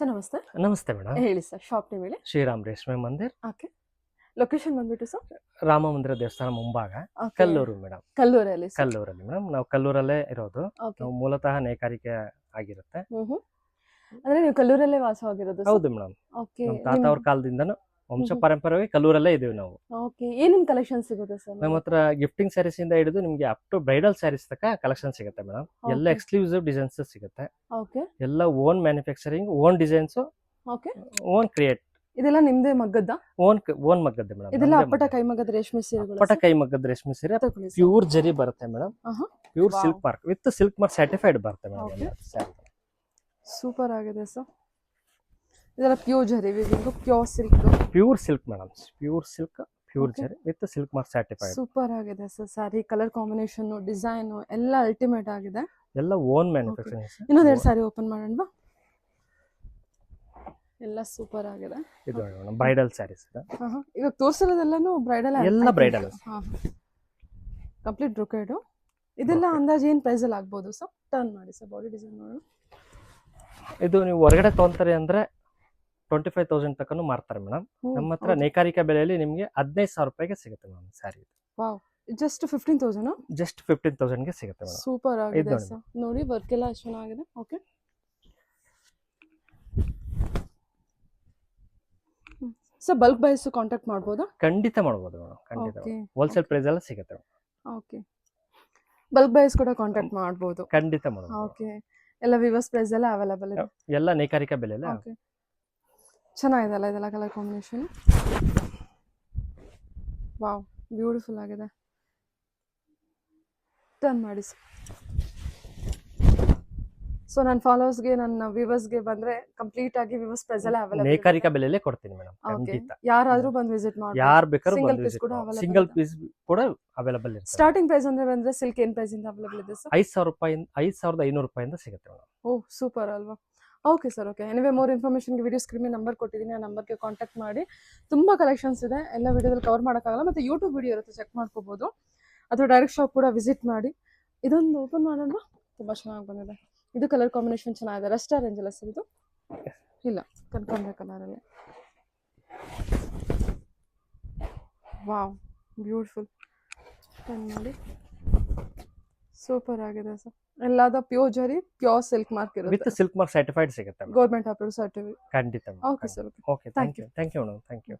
Sir ನಮಸ್ತೆ. ನಮಸ್ತೆ madam. ಹೇಳಿ ಸರ್, ಶಾಪ್ ನೇಮ್ ಹೇಳಿ. ಶ್ರೀರಾಮ್ ರೇಷ್ಮೆ ಮಂದಿರ್, ಓಕೆ. ಲೊಕೇಶನ್ ಬಂದ್ಬಿಟ್ಟು ಸರ್ ರಾಮ ಮಂದಿರ ದೇವಸ್ಥಾನ ಮುಂಭಾಗ, ಓಕೆ. ಕಲ್ಲೂರು ಮೇಡಮ್. ಕಲ್ಲೂರಲ್ಲಿ ಸರ್. ಕಲ್ಲೂರಲ್ಲಿ ಮೇಡಮ್, ನಾವು ಕಲ್ಲೂರಲ್ಲೇ ಇರೋದು. ಓಕೆ. ನಾವು ಮೂಲತಃ ನೇಕಾರಿಕೆ ಆಗಿರುತ್ತೆ. ಅಂದ್ರೆ ನೀವು ಕಲ್ಲೂರಲ್ಲೇ ವಾಸವಾಗಿರೋದು ಸರ್? ಹೌದು ಮೇಡಮ್, ಓಕೆ. ನಮ್ಮ ತಾತ ಅವ್ರ ಕಾಲದಿಂದನೂ ವಂಶ ಪರಂಪರೆಯಾಗಿ ಕಲ್ಲೂರಲ್ಲೇ ಇದೀವಿ ನಾವು. ಓಕೆ. ಏನೇನ್ ಕಲೆಕ್ಷನ್ ಸಿಗುತ್ತೆ ಸರ್? ನಮ್ಮ ಹತ್ರ ಗಿಫ್ಟಿಂಗ್ ಸ್ಯಾರೀಸ್ ಇಂದ ಹಿಡಿದು ನಿಮ್ಗೆ ಅಪ್ ಟು ಬ್ರೈಡಲ್ ಸ್ಯಾರೀಸ್ ತನಕ ಕಲೆಕ್ಷನ್ ಸಿಗುತ್ತೆ ಮೇಡಮ್. ಎಲ್ಲ Okay. ಎಕ್ಸ್ಕ್ಲೂಸಿವ್ ಡಿಸೈನ್ಸ್ ಸಿಗುತ್ತೆ. ಓಕೆ. ಎಲ್ಲ own manufacturing, own designs, okay. Own create, ಇದೆಲ್ಲ ನಿಮ್ದೇ ಮಗ್ಗದ್ದ? Own ಮಗ್ಗದ್ದೆ madam. ಇದೆಲ್ಲ ಅಪ್ಪಟ ಕೈ ಮಗ್ಗದ ರೇಷ್ಮೆ ಸೀರೆಗಳು ಅಪ್ಪಟ ಕೈ ಮಗ್ಗದ ರೇಷ್ಮೆ ಸೀರೆ, ತಗೊಳ್ಳಿ ಸರ್. ಪ್ಯೂರ್ ಜರಿ ಬರುತ್ತೆ ಮೇಡಮ್. ಆಹಾ. Pure Wow. Silk mark with silk mark certified ಬರುತ್ತೆ Okay. ಮೇಡಮ್. ಸೂಪರ್ ಆಗಿದೆ ಸರ್. ಇದೆಲ್ಲ ಪ್ಯೂರ್ ಜರಿ viewing, pure silk. Pure silk madam, pure silk, pure Okay. ಜರಿ with silk mark certified. Super ಆಗಿದೆ sir. ಸಾರಿ colour combination, design ಎಲ್ಲ ultimate ಆಗಿದೆ. ಎಲ್ಲ own manufacturing. ಇನ್ನೊಂದೆರಡು ಸಾರಿ ಓಪನ್ ಮಾಡೋಣ. ಎಲ್ಲ ಸೂಪರ್ ಆಗಿದೆ. ಇದು ಮೇಡಮ್ ಬ್ರೈಡಲ್ ಸ್ಯಾರೀಸ್ ಇದೆ. ಇವಾಗ ತೋರಿಸಿರೋದೆಲ್ಲನೂ ಬ್ರೈಡಲ್? ಎಲ್ಲ bridal. Complete brocade. ಇದೆಲ್ಲ ಅಂದಾಜು ಏನು ಪ್ರೈಸ್ ಅಲ್ಲಿ ಆಗ್ಬೋದು ಸರ್? ಟರ್ನ್ ಮಾಡಿ ಸರ್, ಬಾಡಿ ಡಿಸೈನ್ ನೋಡೋಣ. ಇದು ನೀವು ಹೊರಗಡೆ ತಗೊಂತಾರೆ ಅಂದ್ರೆ 25,000 ತನಕನೂ ಮಾರ್ತಾರೆ ಮೇಡಮ್. ನಮ್ಮ ಹತ್ರ ನೇಕಾರಿಕಾ ಬೆಲೆಯಲ್ಲಿ ನಿಮಗೆ 15,000 ರೂಪಾಯಿಗೆ ಸಿಗುತ್ತೆ madam sari. Wow, just 15,000? Just 15,000 ಗೆ ಸಿಗುತ್ತೆ ಮೇಡಮ್. ಸೂಪರ್ ಆಗಿದೆ ನೋಡಿ ಸರ್. ನೋಡಿ ವರ್ಕ್ ಎಲ್ಲ ಎಷ್ಟು ಚೆನ್ನಾಗಿದೆ. Okay. Sir bulk byes contact ಮಾಡ್ಬೋದಾ? ಖಂಡಿತ ಮಾಡ್ಬೋದು ಮೇಡಮ್, ಖಂಡಿತ. ಓಕೆ. ಹೋಲ್ಸೇಲ್ ಪ್ರೈಸ್ ಎಲ್ಲ ಸಿಗುತ್ತೆ ಮೇಡಮ್. ಓಕೆ. ಬಲ್ಕ್ ಬೈಸ್ ಕೂಡ ಕಾಂಟ್ಯಾಕ್ಟ್ ಮಾಡ್ಬೋದು? ಖಂಡಿತ ಮಾಡ್ಬೋದು. ಓಕೆ. ಎಲ್ಲ ವಿವರ್ಸ್ ಪ್ರೈಸ್ ಎಲ್ಲ ಅವೈಲೇಬಲ್ ಇದೆ? ಎಲ್ಲ ನೇಕಾರಿಕಾ ಬೆಲೆಯಲ್ಲ. ಓಕೆ. ಚೆನ್ನಾಗಿದೆ ಅಲ್ಲ ಇದೆಲ್ಲ ಕಲರ್ ಕಾಂಬಿನೇಷನ್? ವಾವ್, ಬ್ಯೂಟಿಫುಲ್ ಆಗಿದೆ. ಟರ್ನ್ ಮಾಡಿ ಸರ್. ಸೊ ನನ್ನ ಫಾಲೋವರ್ಸ್ಗೆ, ನನ್ನ ವ್ಯೂವರ್ಸ್ಗೆ ಬಂದ್ರೆ ಕಂಪ್ಲೀಟ್ ಆಗಿ ವ್ಯೂವರ್ಸ್ ಪ್ರೈಸ್ ಎಲ್ಲ ಅವೈಲೇಬಲ್ ನೇಕಾರಿಕಾ ಬೆಲೆಯಲ್ಲೇ ಕೊಡ್ತೀನಿ ಮೇಡಮ್, ಓಕೆ. ಖಂಡಿತ. ಯಾರಾದ್ರೂ ಬಂದು ವಿಸಿಟ್ ಮಾಡಿ. ಯಾರು ಬೇಕಾದ್ರೂ Single ಬಂದು piece ಕೂಡ available ಸಿಂಗಲ್ ಇದೆ. ಪೀಸ್ ಕೂಡ ಅವೈಲೇಬಲ್ ಇರುತ್ತೆ. ಸ್ಟಾರ್ಟಿಂಗ್ ಪ್ರೈಸ್ ಅಂದ್ರೆ ಸಿಲ್ಕ್ ಏನ್ ಪ್ರೈಸ್ ಇಂದ ಅವೈಲೇಬಲ್ ಇದೆ ಸರ್? 5,000 ರೂಪಾಯಿಂದ 5,500 ರೂಪಾಯಿಂದ ಸಿಗುತ್ತೆ ಮೇಡಮ್. ಓಹ್, ಸೂಪರ್ ಅಲ್ವಾ? Okay sir. Okay. Anyway more ಇನ್ಫಾರ್ಮೇಷನ್ಗೆ ವಿಡಿಯೋ ಸ್ಕ್ರೀನ್ ಮೇಲೆ ನಂಬರ್ ಕೊಟ್ಟಿದ್ದೀನಿ, ಆ ನಂಬರ್ಗೆ ಕಾಂಟ್ಯಾಕ್ಟ್ ಮಾಡಿ. ತುಂಬಾ ಕಲೆಕ್ಷನ್ಸ್ ಇದೆ, ಎಲ್ಲ ವಿಡಿಯೋದಲ್ಲಿ ಕವರ್ ಮಾಡೋಕ್ಕಾಗಲ್ಲ. ಮತ್ತೆ ಯೂಟ್ಯೂಬ್ ವಿಡಿಯೋ ಇರುತ್ತೆ, ಚೆಕ್ ಮಾಡ್ಕೋಬಹುದು. ಅಥವಾ ಡೈರೆಕ್ಟ್ ಶಾಪ್ ಕೂಡ ವಿಸಿಟ್ ಮಾಡಿ. ಇದೊಂದು ಓಪನ್ ಮಾಡೋಣ. ತುಂಬಾ ಚೆನ್ನಾಗಿ ಬಂದಿದೆ. ಇದು ಕಲರ್ ಕಾಂಬಿನೇಷನ್ ಚೆನ್ನಾಗಿದೆ. ರೆಸ್ಟ್ ರೇಂಜ್ ಅಲ್ಲ ಸರ್ ಇದು? ಇಲ್ಲ, ಕನಕಾಂಬರ ಕಲರಲ್ಲಿ. Wow, beautiful. ನೋಡಿ, ಸೂಪರ್ ಆಗಿದೆ ಸರ್. ಎಲ್ಲಾದ pure zari, pure silk mark with ಇರುತ್ತೆ. ಸಿಲ್ಕ್ ಮಾರ್ಕ್ ಸರ್ಟಿಫೈಡ್ ಸಿಗುತ್ತೆ ಮೇಡಮ್. Government approve certificate. ಖಂಡಿತ. Okay sir. Okay, thank you madam, thank you.